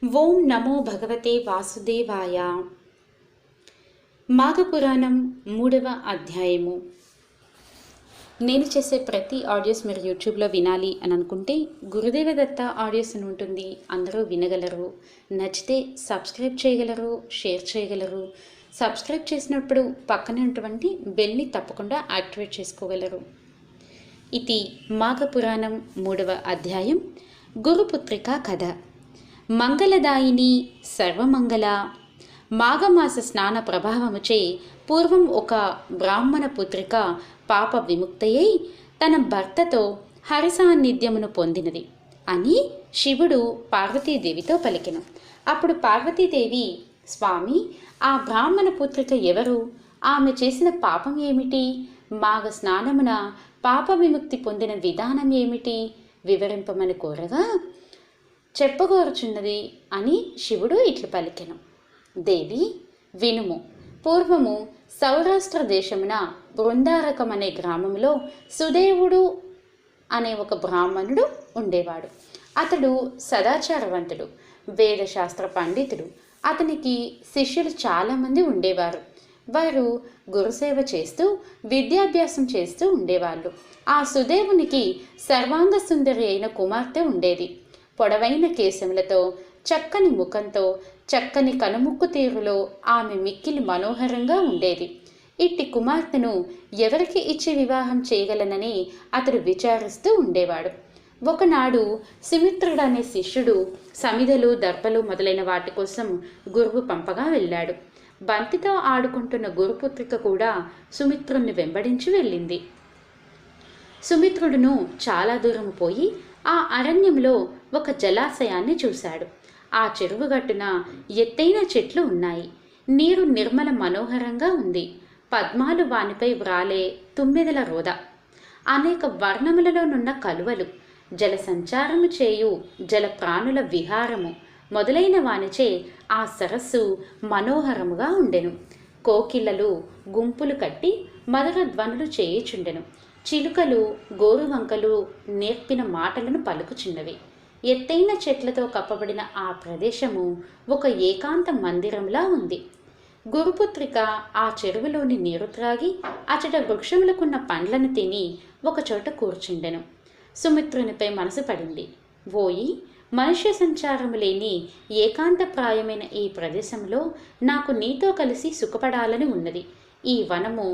ఓం నమో భగవతే వాసుదేవాయ. మాఘపురాణం 3వ అధ్యాయము. నేను చేసే ప్రతి ఆడియోస్ మీరు యూట్యూబ్లో వినాలి అని అనుకుంటే గురుదేవ దత్త ఆడియోస్ అని ఉంటుంది, అందరూ వినగలరు. నచ్చితే సబ్స్క్రైబ్ చేయగలరు, షేర్ చేయగలరు. సబ్స్క్రైబ్ చేసినప్పుడు పక్కనే ఉన్నటువంటి బెల్ని తప్పకుండా యాక్టివేట్ చేసుకోగలరు. ఇది మాఘపురాణం 3వ అధ్యాయం, గురుపుత్రిక కథ. మంగళదాయిని సర్వమంగళ. మాఘమాస స్నాన ప్రభావముచే పూర్వం ఒక బ్రాహ్మణ పుత్రిక పాప విముక్తయై తన భర్తతో హరిసాన్నిధ్యమును పొందినది అని శివుడు పార్వతీదేవితో పలికెను. అప్పుడు పార్వతీదేవి, స్వామి, ఆ బ్రాహ్మణ పుత్రిక ఎవరు? ఆమె చేసిన పాపం ఏమిటి? మాఘ స్నానమున పాప విముక్తి పొందిన విధానం ఏమిటి? వివరింపమని కోరగా, చెప్పగోరుచున్నది అని శివుడు ఇట్లు పలికెను. దేవి, వినుము. పూర్వము సౌరాష్ట్ర దేశమున బృందారకం అనే గ్రామంలో సుదేవుడు అనే ఒక బ్రాహ్మణుడు ఉండేవాడు. అతడు సదాచారవంతుడు, వేదశాస్త్ర పండితుడు. అతనికి శిష్యులు చాలామంది ఉండేవారు. వారు గురుసేవ చేస్తూ విద్యాభ్యాసం చేస్తూ ఉండేవాళ్ళు. ఆ సుదేవునికి సర్వాంగ సుందరి అయిన కుమార్తె ఉండేది. పొడవైన కేశములతో, చక్కని ముఖంతో, చక్కని కనుముక్కు తీరులో ఆమె మిక్కిలి మనోహరంగా ఉండేది. ఇట్టి కుమార్తెను ఎవరికి ఇచ్చి వివాహం చేయగలనని అతడు విచారిస్తూ ఉండేవాడు. ఒకనాడు సుమిత్రుడు అనే శిష్యుడు సమిధలు, దర్భలు మొదలైన వాటి కోసం గురువు పంపగా వెళ్ళాడు. బంతితో ఆడుకుంటున్న గురుపుత్రిక కూడా సుమిత్రుణ్ణి వెంబడించి వెళ్ళింది. సుమిత్రుడును చాలా దూరం పోయి ఆ అరణ్యంలో ఒక జలాశయాన్ని చూశాడు. ఆ చెరువు గట్టున ఎత్తైన చెట్లు ఉన్నాయి. నీరు నిర్మల మనోహరంగా ఉంది. పద్మాలు వానిపై వ్రాలే తుమ్మెదల రోద, అనేక వర్ణములలోనున్న కలువలు, జల సంచారము చేయు జల ప్రాణుల విహారము మొదలైన వానిచే ఆ సరస్సు మనోహరముగా ఉండెను. కోకిళ్ళలు గుంపులు కట్టి మధుర ధ్వనులు చేయుచుండెను. చిలుకలు, గోరువంకలు నేర్పిన మాటలను పలుకుచున్నవి. ఎత్తైన చెట్లతో కప్పబడిన ఆ ప్రదేశము ఒక ఏకాంత మందిరంలా ఉంది. గురుపుత్రిక ఆ చెరువులోని నీరు త్రాగి అచట వృక్షములకున్న పండ్లను తిని ఒకచోట కూర్చుండెను. సుమిత్రునిపై మనసు పడింది. ఓయి, మనుష్య సంచారము లేని ఏకాంతప్రాయమైన ఈ ప్రదేశంలో నాకు నీతో కలిసి సుఖపడాలని ఉన్నది. ఈ వనము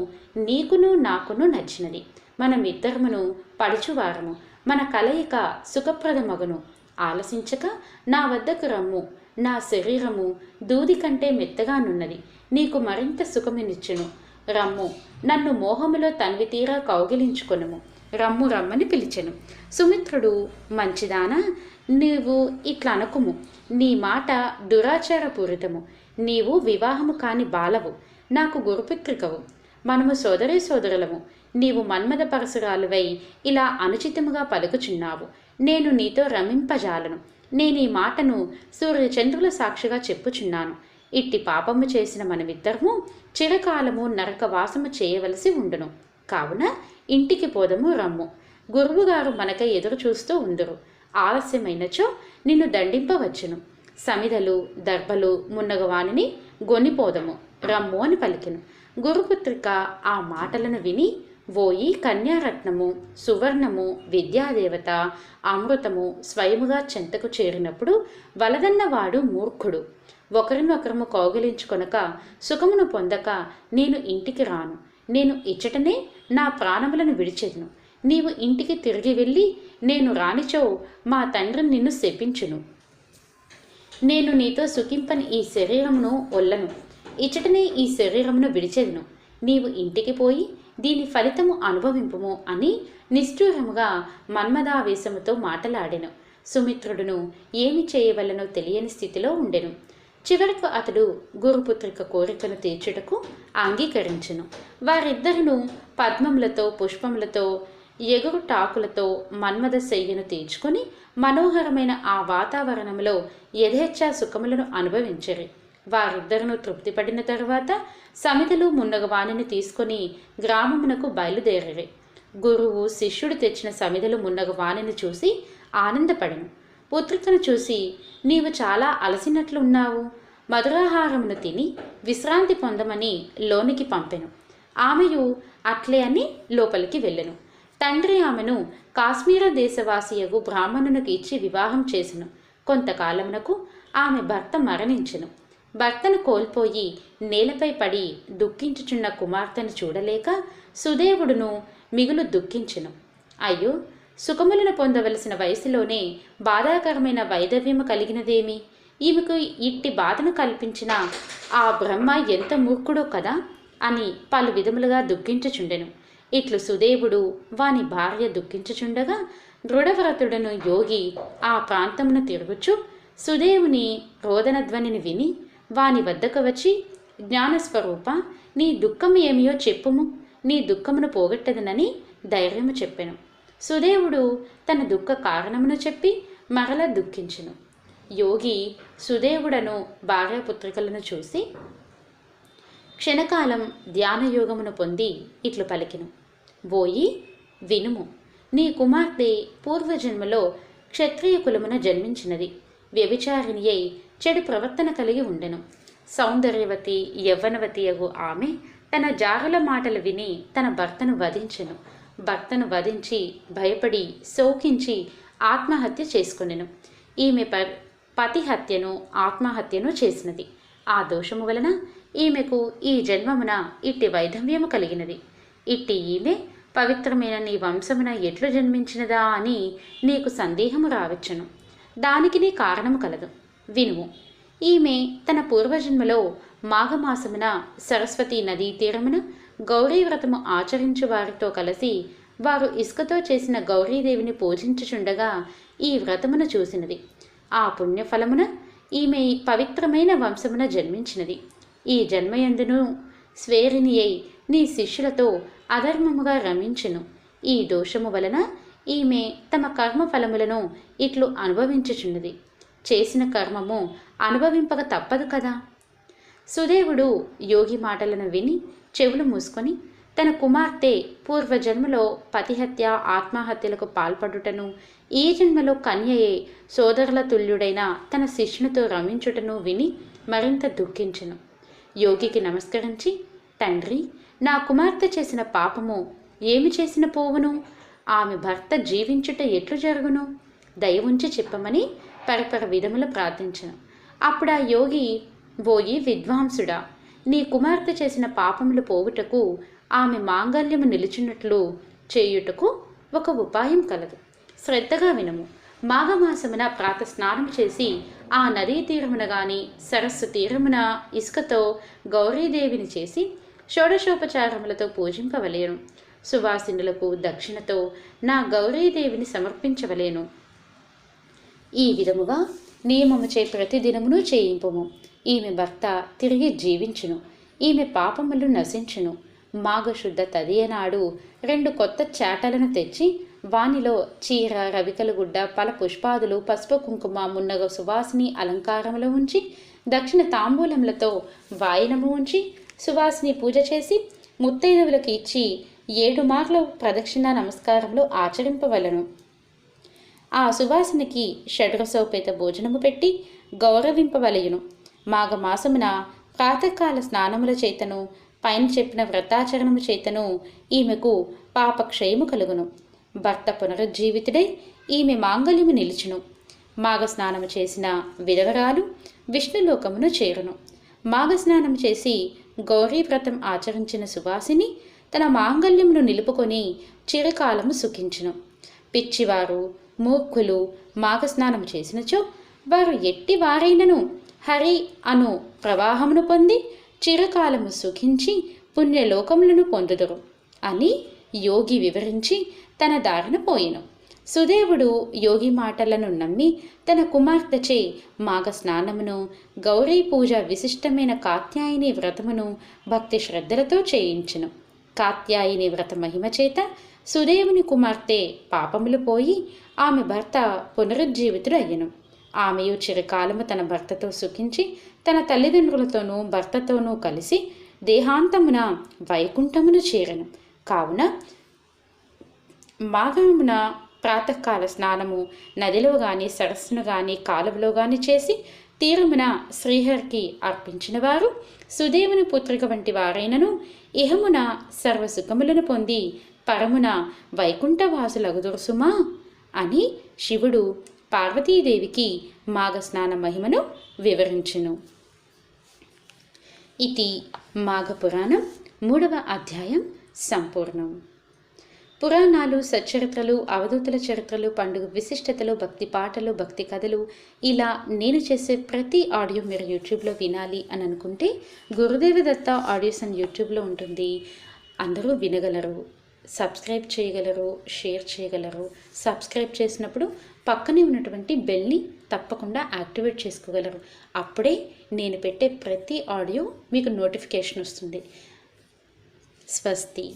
నీకును నాకును నచ్చినది. మనమిద్దరమును పడుచువారము. మన కలయిక సుఖప్రదమగును. ఆలసించక నా వద్దకు రమ్ము. నా శరీరము దూది కంటే మెత్తగానున్నది. నీకు మరింత సుఖమునిచ్చును. రమ్ము, నన్ను మోహములో తనివి తీరా కౌగిలించుకొనుము. రమ్ము రమ్మని పిలిచెను. సుమిత్రుడు, మంచిదానా, నీవు ఇట్లా అనుకుము. నీ మాట దురాచారపూరితము. నీవు వివాహము కాని బాలవు, నాకు గురుపుత్రికవు. మనము సోదరీ సోదరులము. నీవు మన్మథ పరశురాలువై ఇలా అనుచితముగా పలుకుచున్నావు. నేను నీతో రమింపజాలను. నేను ఈ మాటను సూర్యచంద్రుల సాక్షిగా చెప్పుచున్నాను. ఇట్టి పాపము చేసిన మనమిద్దరము చిరకాలము నరకవాసము చేయవలసి ఉండును. కావున ఇంటికి పోదము, రమ్ము. గురువుగారు మనకై ఎదురు చూస్తూ ఉందురు. ఆలస్యమైనచో నిన్ను దండింపవచ్చును. సమిధలు, దర్భలు మున్నగవానిని గొనిపోదము, రమ్ము అని పలికెను. గురుపుత్రిక ఆ మాటలను విని, ఓయి కన్యారత్నము, సువర్ణము, విద్యాదేవత, అమృతము స్వయముగా చెంతకు చేరినప్పుడు వలదన్నవాడు మూర్ఖుడు. ఒకరినొకరము కౌగిలించుకొనక సుఖమును పొందక నేను ఇంటికి రాను. నేను ఇచ్చటనే నా ప్రాణములను విడిచెదను. నీవు ఇంటికి తిరిగి వెళ్ళి నేను రానిచో మా తండ్రి నిన్ను శపించును. నేను నీతో సుఖింపని ఈ శరీరమును ఒల్లను. ఇచ్చటనే ఈ శరీరమును విడిచెదను. నీవు ఇంటికి పోయి దీని ఫలితము అనుభవింపుము అని నిష్ఠూరముగా మన్మథావేశముతో మాటలాడెను. సుమిత్రుడును ఏమి చేయవలనో తెలియని స్థితిలో ఉండెను. చివరకు అతడు గురుపుత్రిక కోరికను తీర్చుటకు అంగీకరించెను. వారిద్దరును పద్మములతో, పుష్పములతో, ఎగురు టాకులతో మన్మథ శయ్యను తీర్చుకొని మనోహరమైన ఆ వాతావరణంలో యథేచ్ఛా సుఖములను అనుభవించరు. వారిద్దరును తృప్తిపడిన తరువాత సమిధలు మున్నగవానిని తీసుకొని గ్రామమునకు బయలుదేరరు. గురువు శిష్యుడు తెచ్చిన సమిధలు మున్నగవానిని చూసి ఆనందపడెను. పుత్రికను చూసి, నీవు చాలా అలసినట్లున్నావు, మధురాహారమును తిని విశ్రాంతి పొందమని లోనికి పంపెను. ఆమెయు అట్లే అని లోపలికి వెళ్ళెను. తండ్రి ఆమెను కాశ్మీర దేశవాసియగు బ్రాహ్మణునికి ఇచ్చి వివాహం చేసెను. కొంతకాలమునకు ఆమె భర్త మరణించెను. భర్తను కోల్పోయి నేలపై పడి దుఃఖించుచున్న కుమార్తెను చూడలేక సుదేవుడును మిగులు దుఃఖించెను. అయ్యో, సుఖములను పొందవలసిన వయసులోనే బాధాకరమైన వైధవ్యము కలిగినదేమి? ఈమెకు ఇట్టి బాధను కల్పించిన ఆ బ్రహ్మ ఎంత మూర్ఖుడో కదా అని పలు విధములుగా దుఃఖించుచుండెను. ఇట్లు సుదేవుడు వాని భార్య దుఃఖించుచుండగా దృఢవ్రతుడను యోగి ఆ ప్రాంతమును తిరుగుచు సుదేవుని రోదనధ్వనిని విని వాని వద్దకు వచ్చి, జ్ఞానస్వరూప, నీ దుఃఖము ఏమియో చెప్పుము, నీ దుఃఖమును పోగొట్టదనని ధైర్యము చెప్పెను. సుదేవుడు తన దుఃఖ కారణమును చెప్పి మరల దుఃఖించెను. యోగి సుదేవుడను భార్యాపుత్రికలను చూసి క్షణకాలం ధ్యానయోగమును పొంది ఇట్లు పలికెను. బోయి వినుము, నీ కుమార్తె పూర్వజన్మలో క్షత్రియ కులమున జన్మించినది. వ్యభిచారిణి అయి చెడు ప్రవర్తన కలిగి ఉండెను. సౌందర్యవతి యవ్వనవతి అగు ఆమె తన జారుల మాటలు విని తన భర్తను వధించెను. భర్తను వధించి భయపడి శోకించి ఆత్మహత్య చేసుకొనెను. ఈమె పతి హత్యను ఆత్మహత్యను చేసినది. ఆ దోషము వలన ఈమెకు ఈ జన్మమున ఇట్టి వైధవ్యము కలిగినది. ఇట్టి ఈమె పవిత్రమైన నీ వంశమున ఎట్లు జన్మించినదా అని నీకు సందేహము రావచ్చును. దానికి నీ కారణము కలదు. వినుము. ఈమె తన పూర్వజన్మలో మాఘమాసమున సరస్వతీ నదీ తీరమున గౌరీ వ్రతము ఆచరించు వారితో కలిసి వారు ఇసుకతో చేసిన గౌరీదేవిని పూజించుచుండగా ఈ వ్రతమును చూసినది. ఆ పుణ్యఫలమున ఈమె పవిత్రమైన వంశమున జన్మించినది. ఈ జన్మయందును స్వేరిణి అయి నీ శిష్యులతో అధర్మముగా రమించెను. ఈ దోషము వలన ఈమె తమ కర్మఫలములను ఇట్లు అనుభవించుచున్నది. చేసిన కర్మము అనుభవింపక తప్పదు కదా. సుదేవుడు యోగి మాటలను విని చెవులు మూసుకొని తన కుమార్తె పూర్వజన్మలో పతిహత్య ఆత్మహత్యలకు పాల్పడుటను, ఈ జన్మలో కన్యయే సోదరుల తుల్యుడైన తన శిష్యునితో రమించుటను విని మరింత దుఃఖించెను. యోగికి నమస్కరించి, తండ్రి, నా కుమార్తె చేసిన పాపము ఏమి చేసిన పోవును? ఆమె భర్త జీవించుట ఎట్లు జరుగును? దయ ఉంచి చెప్పమని పరపర విధములు ప్రార్థించను. అప్పుడు ఆ యోగి, బోయి విద్వాంసుడా, నీ కుమార్తె చేసిన పాపములు పోవుటకు ఆమె మాంగల్యము నిలుచున్నట్లు చేయుటకు ఒక ఉపాయం కలదు. శ్రద్ధగా వినము. మాఘమాసమున ప్రాత స్నానం చేసి ఆ నదీ తీరమున గాని సరస్సు తీరమున ఇసుకతో గౌరీదేవిని చేసి షోడశోపచారములతో పూజింపవలేను. సువాసినులకు దక్షిణతో నా గౌరీదేవిని సమర్పించవలేను. ఈ విధముగా నియమముచే ప్రతిదినమును చేయింపుము. ఈమె భర్త తిరిగి జీవించును. ఈమె పాపములు నశించును. మాఘశుద్ధ తదియనాడు 2 కొత్త చాటలను తెచ్చి వానిలో చీర, రవికల గుడ్డ, పల పుష్పాదులు, పసుపు కుంకుమ మున్నగ సువాసిని అలంకారములు ఉంచి దక్షిణ తాంబూలములతో వాయనము ఉంచి సువాసిని పూజ చేసి ముత్తైదువులకు ఇచ్చి 7 మార్లు ప్రదక్షిణ నమస్కారములు ఆచరింపవలను. ఆ సువాసినికి షడ్రసోపేత భోజనము పెట్టి గౌరవింపవలయును. మాఘమాసమున ప్రాతకాల స్నానముల చేతను పైన చెప్పిన వ్రతాచరణము చేతను ఈమెకు పాపక్షయము కలుగును. భర్త పునరుజ్జీవితుడై ఈమె మాంగల్యము నిలుచును. మాఘస్నానము చేసిన విధవరాలు విష్ణులోకమును చేరును. మాఘస్నానం చేసి గౌరీ వ్రతం ఆచరించిన సువాసిని తన మాంగల్యమును నిలుపుకొని చిరకాలము సుఖించును. పిచ్చివారు, మూర్ఖులు మాఘస్నానం చేసినచో వారు ఎట్టి వారైనను హరి అను ప్రవాహమును పొంది చిరకాలము సుఖించి పుణ్యలోకములను పొందుదురు అని యోగి వివరించి తన దారిన పోయెను. సుదేవుడు యోగి మాటలను నమ్మి తన కుమార్తెచే మాఘ స్నానమును, గౌరీ పూజ విశిష్టమైన కాత్యాయని వ్రతమును భక్తి శ్రద్ధలతో చేయించెను. కాత్యాయని వ్రత మహిమ చేత సుదేవుని కుమార్తె పాపములు పోయి ఆమె భర్త పునరుజ్జీవితుడు అయ్యెను. ఆమెయు చిరకాలము తన భర్తతో సుఖించి తన తల్లిదండ్రులతోనూ భర్తతోనూ కలిసి దేహాంతమున వైకుంఠమును చేరెను. కావున మాఘమున ప్రాతకాల స్నానము నదిలో కానీ సరస్సును కానీ కాలువలో కానీ చేసి తీరమున శ్రీహరికి అర్పించిన వారు సుదేవుని పుత్రిక వంటి వారైనను ఇహమున సర్వసుఖములను పొంది పరమున వైకుంఠవాసులగుదురు సుమా అని శివుడు పార్వతీదేవికి మాఘస్నాన మహిమను వివరించును. ఇది మాఘపురాణం 3వ అధ్యాయం సంపూర్ణం. పురాణాలు, సచ్చరిత్రలు, అవధూతుల చరిత్రలు, పండుగ విశిష్టతలు, భక్తి పాటలు, భక్తి కథలు, ఇలా నేను చేసే ప్రతి ఆడియో మీరు యూట్యూబ్లో వినాలి అని అనుకుంటే గురుదేవ దత్త ఆడియోస్ అని యూట్యూబ్లో ఉంటుంది. అందరూ వినగలరు, సబ్స్క్రైబ్ చేయగలరు, షేర్ చేయగలరు. సబ్స్క్రైబ్ చేసినప్పుడు పక్కనే ఉన్నటువంటి బెల్ని తప్పకుండా యాక్టివేట్ చేసుకోగలరు. అప్పుడే నేను పెట్టే ప్రతి ఆడియో మీకు నోటిఫికేషన్ వస్తుంది. స్వస్తి.